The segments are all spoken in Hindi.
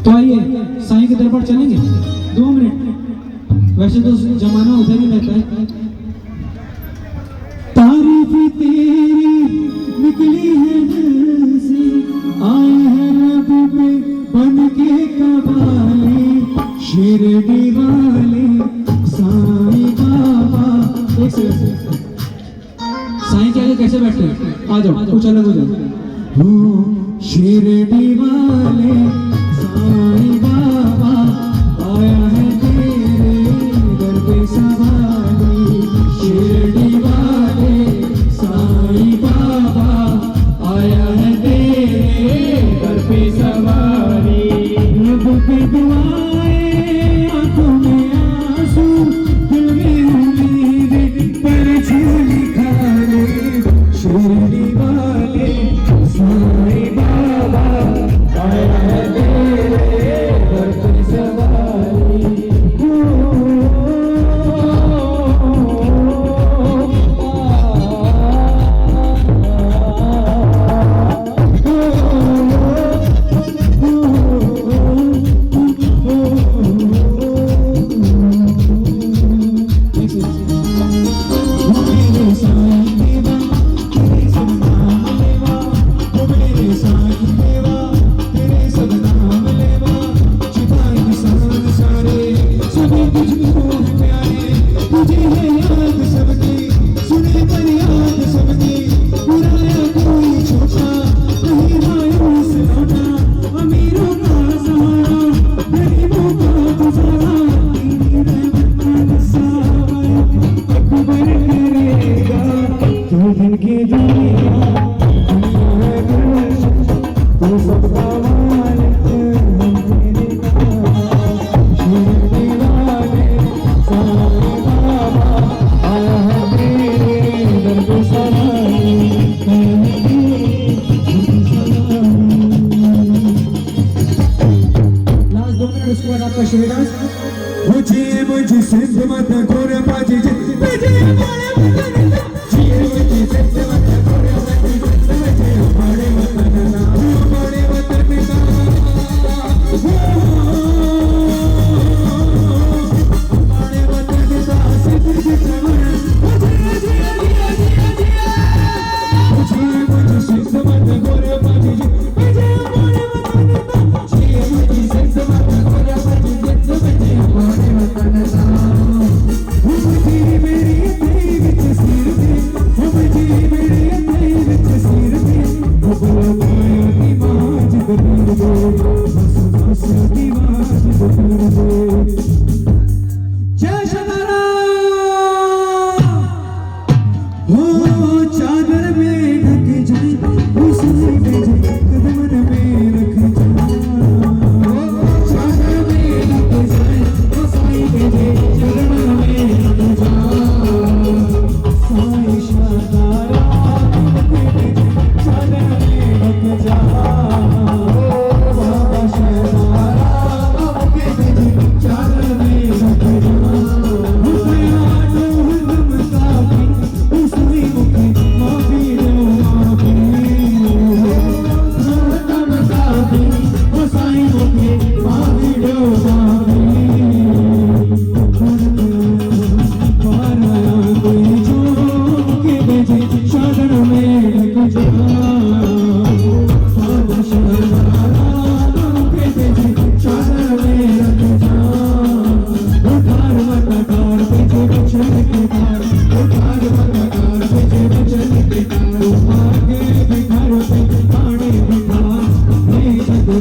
तो आइए साईं के दरबार चलेंगे 2 मिनट। वैसे तो जमाना उधर ही रहता है। तारीफ तेरी निकली है दिल से, आए हैं रब पे बन के कवाले, शिरडी वाले साईं बाबा। एक सेकंड, साईं के आगे कैसे बैठते हैं? आ जाओ, कुछ अलग हो जाओ। हो शिरडी वाले साईं बाबा, आया है तेरे दर पे सवारी, शिरडी वाले साईं बाबा, आया है तेरे दर पे सवारी। रब पे दुआएं, आंखों में आंसू, दिल में उम्मीद, पर झोली खाने, शिरडी वाले साईं बाबा, आया है तेरे दर पे सवारी। मुझे सिद्ध मत घोर बाजी मुझे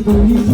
कोई